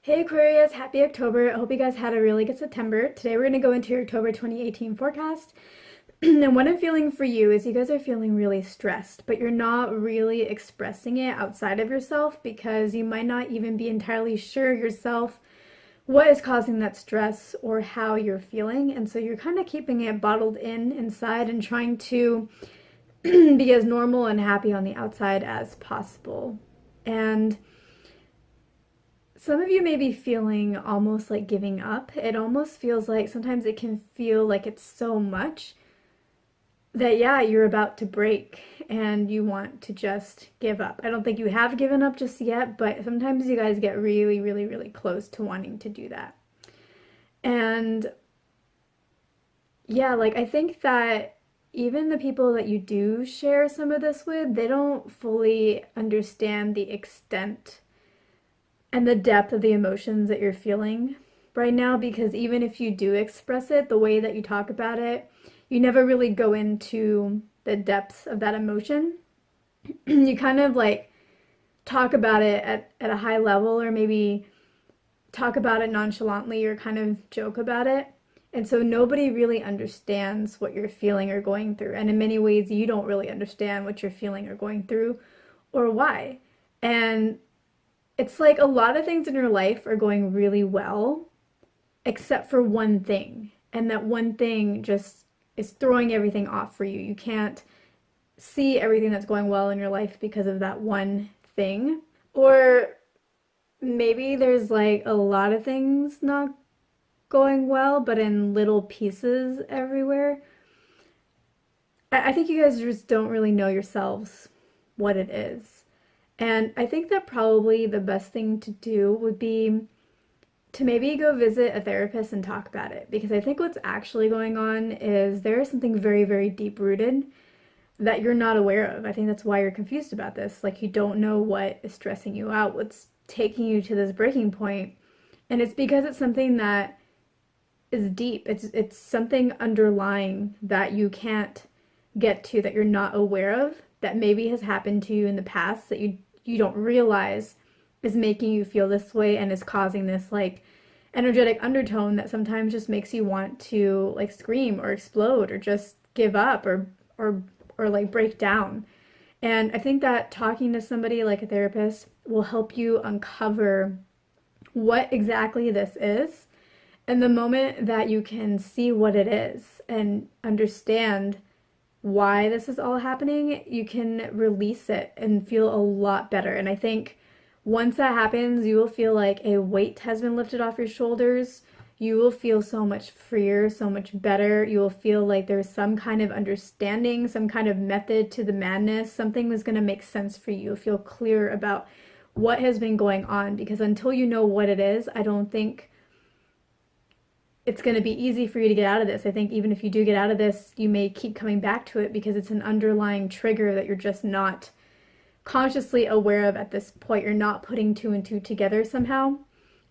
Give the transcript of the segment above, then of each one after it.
Hey Aquarius, happy October. I hope you guys had a really good September. Today we're going to go into your October 2018 forecast. And what I'm feeling for you is you guys are feeling really stressed, but you're not really expressing it outside of yourself because you might not even be entirely sure yourself what is causing that stress or how you're feeling. And so you're kind of keeping it bottled in inside and trying to be as normal and happy on the outside as possible. And some of you may be feeling almost like giving up. It almost feels like sometimes it can feel like it's so much that, yeah, you're about to break and you want to just give up. I don't think you have given up just yet, but sometimes you guys get really, really, really close to wanting to do that. And yeah, like I think that even the people that you do share some of this with, they don't fully understand the extent and the depth of the emotions that you're feeling right now, because even if you do express it the way that you talk about it, you never really go into the depths of that emotion. You kind of like talk about it at a high level, or maybe talk about it nonchalantly or kind of joke about it. And so nobody really understands what you're feeling or going through. And in many ways, you don't really understand what you're feeling or going through or why. And it's like a lot of things in your life are going really well, except for one thing. And that one thing just is throwing everything off for you. You can't see everything that's going well in your life because of that one thing. Or maybe there's like a lot of things not going well, but in little pieces everywhere. I think you guys just don't really know yourselves what it is. And I think that probably the best thing to do would be to maybe go visit a therapist and talk about it. Because I think what's actually going on is there is something very, very deep rooted that you're not aware of. I think that's why you're confused about this. Like you don't know what is stressing you out, what's taking you to this breaking point. And it's because it's something that is deep. It's something underlying that you can't get to, that you're not aware of, that maybe has happened to you in the past that you don't realize is making you feel this way and is causing this like energetic undertone that sometimes just makes you want to like scream or explode or just give up or like break down. And I think that talking to somebody like a therapist will help you uncover what exactly this is. And the moment that you can see what it is and understand why this is all happening, you can release it and feel a lot better. And I think once that happens, you will feel like a weight has been lifted off your shoulders. You will feel so much freer, so much better. You will feel like there's some kind of understanding, some kind of method to the madness. Something was going to make sense for you. You'll feel clear about what has been going on, because until you know what it is, I don't think it's going to be easy for you to get out of this. I think even if you do get out of this, you may keep coming back to it because it's an underlying trigger that you're just not consciously aware of at this point. You're not putting two and two together somehow.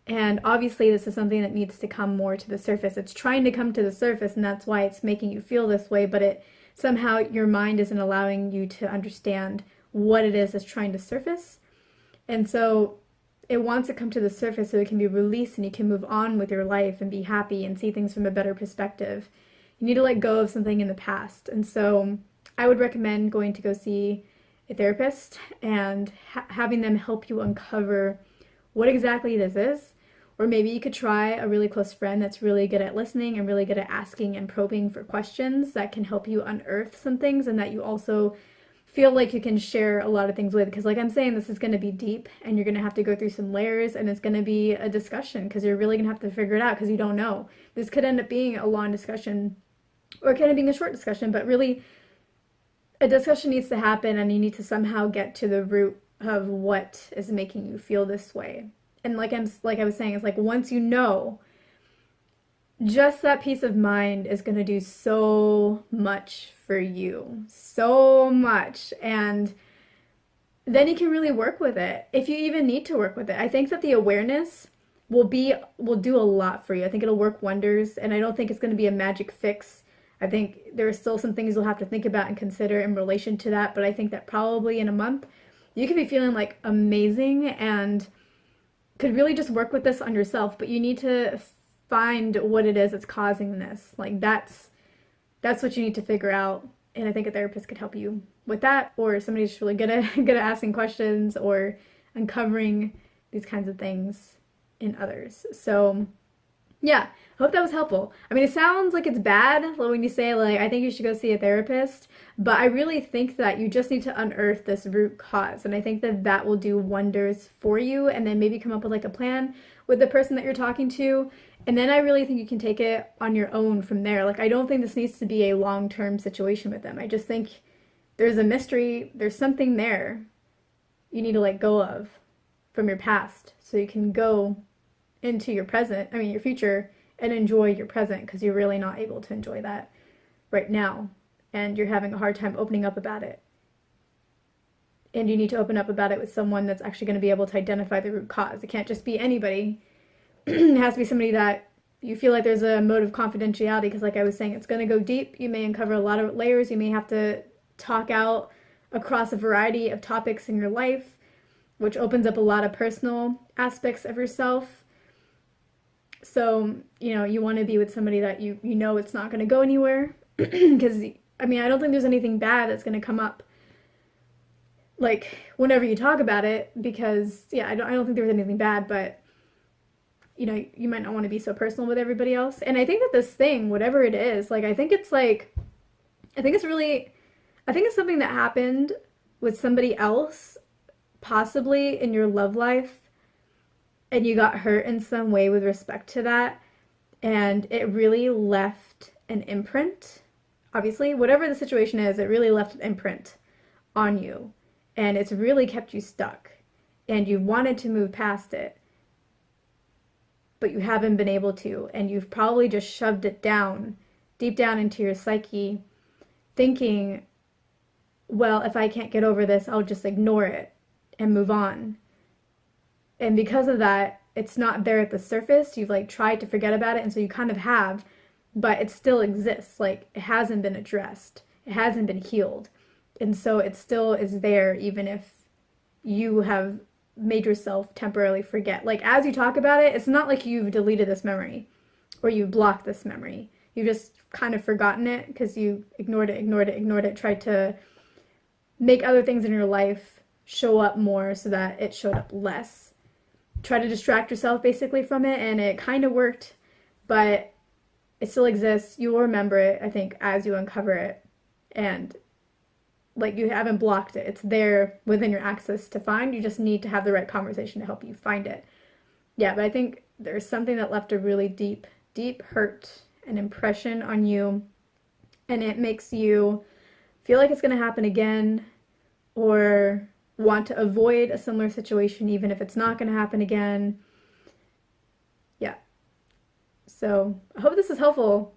And obviously this is something that needs to come more to the surface. It's trying to come to the surface, and that's why it's making you feel this way, but it somehow your mind isn't allowing you to understand what it is that's trying to surface. And so it wants to come to the surface so it can be released and you can move on with your life and be happy and see things from a better perspective. You need to let go of something in the past. And so I would recommend going to go see a therapist and having them help you uncover what exactly this is. Or maybe you could try a really close friend that's really good at listening and really good at asking and probing for questions that can help you unearth some things, and that you also feel like you can share a lot of things with. Because like I'm saying, this is going to be deep and you're going to have to go through some layers, and it's going to be a discussion because you're really going to have to figure it out because you don't know. This could end up being a long discussion, or it could end up being a short discussion, but really a discussion needs to happen and you need to somehow get to the root of what is making you feel this way. And like I was saying, it's like once you know, just that peace of mind is going to do so much for you. So much. And then you can really work with it if you even need to work with it. I think that the awareness will do a lot for you. I think it'll work wonders, and I don't think it's going to be a magic fix. I think there are still some things you'll have to think about and consider in relation to that, but I think that probably in a month you could be feeling like amazing, and could really just work with this on yourself, but you need to find what it is that's causing this. Like that's what you need to figure out. And I think a therapist could help you with that, or somebody's just really good at asking questions or uncovering these kinds of things in others. So yeah, I hope that was helpful. I mean, it sounds like it's bad when you say, like, I think you should go see a therapist, but I really think that you just need to unearth this root cause. And I think that that will do wonders for you, and then maybe come up with like a plan with the person that you're talking to. And then I really think you can take it on your own from there. Like, I don't think this needs to be a long-term situation with them. I just think there's a mystery, there's something there you need to let go of from your past so you can go into your present, I mean your future, and enjoy your present, because you're really not able to enjoy that right now, and you're having a hard time opening up about it. And you need to open up about it with someone that's actually going to be able to identify the root cause. It can't just be anybody. It has to be somebody that you feel like there's a mode of confidentiality, because like I was saying, it's going to go deep. You may uncover a lot of layers. You may have to talk out across a variety of topics in your life, which opens up a lot of personal aspects of yourself. So, you know, you want to be with somebody that you know it's not going to go anywhere. Because, I mean, I don't think there's anything bad that's going to come up, like, whenever you talk about it. Because, yeah, I don't think there was anything bad, but, you know, you might not want to be so personal with everybody else. And I think that this thing, whatever it is, like, I think it's something that happened with somebody else, possibly in your love life, and you got hurt in some way with respect to that, and it really left an imprint. Obviously, whatever the situation is, it really left an imprint on you, and it's really kept you stuck, and you wanted to move past it, but you haven't been able to, and you've probably just shoved it down, deep down into your psyche, thinking, well, if I can't get over this, I'll just ignore it and move on. And because of that, it's not there at the surface. You've like tried to forget about it, and so you kind of have, but it still exists. Like, it hasn't been addressed. It hasn't been healed. And so it still is there, even if you have made yourself temporarily forget. Like, as you talk about it, it's not like you've deleted this memory or you blocked this memory. You've just kind of forgotten it because you ignored it, tried to make other things in your life show up more so that it showed up less. Try to distract yourself basically from it, and it kind of worked, but it still exists. You will remember it, I think, as you uncover it, and like, you haven't blocked it. It's there within your access to find. You just need to have the right conversation to help you find it. Yeah, but I think there's something that left a really deep hurt and impression on you, and it makes you feel like it's going to happen again, or want to avoid a similar situation even if it's not going to happen again. Yeah. So I hope this is helpful.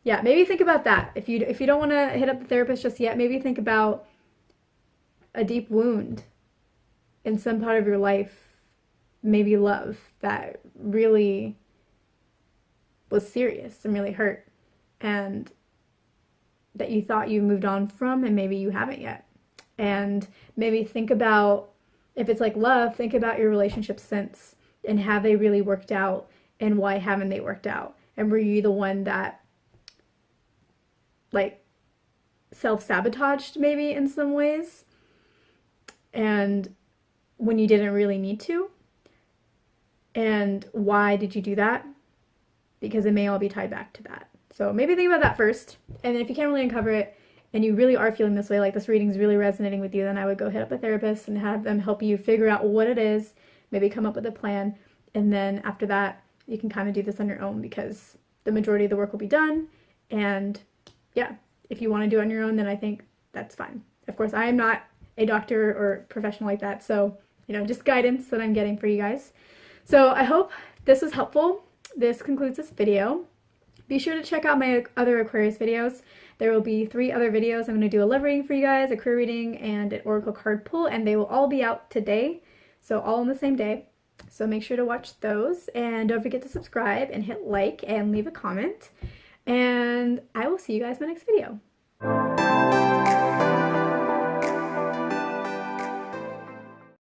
Yeah, maybe think about that. If you don't want to hit up the therapist just yet, maybe think about a deep wound in some part of your life, maybe love, that really was serious and really hurt, and that you thought you moved on from, and maybe you haven't yet. And maybe think about, if it's like love, think about your relationships since, and have they really worked out, and why haven't they worked out? And were you the one that like self-sabotaged maybe in some ways, and when you didn't really need to? And why did you do that? Because it may all be tied back to that. So maybe think about that first, and then if you can't really uncover it, and you really are feeling this way, like this reading's really resonating with you, then I would go hit up a therapist and have them help you figure out what it is, maybe come up with a plan, and then after that, you can kind of do this on your own, because the majority of the work will be done. And yeah, if you want to do it on your own, then I think that's fine. Of course, I am not a doctor or professional like that, so, you know, just guidance that I'm getting for you guys. So I hope this was helpful. This concludes this video. Be sure to check out my other Aquarius videos. There will be 3 other videos. I'm going to do a love reading for you guys, a career reading, and an oracle card pull, and they will all be out today, so all on the same day. So make sure to watch those, and don't forget to subscribe and hit like and leave a comment, and I will see you guys in my next video.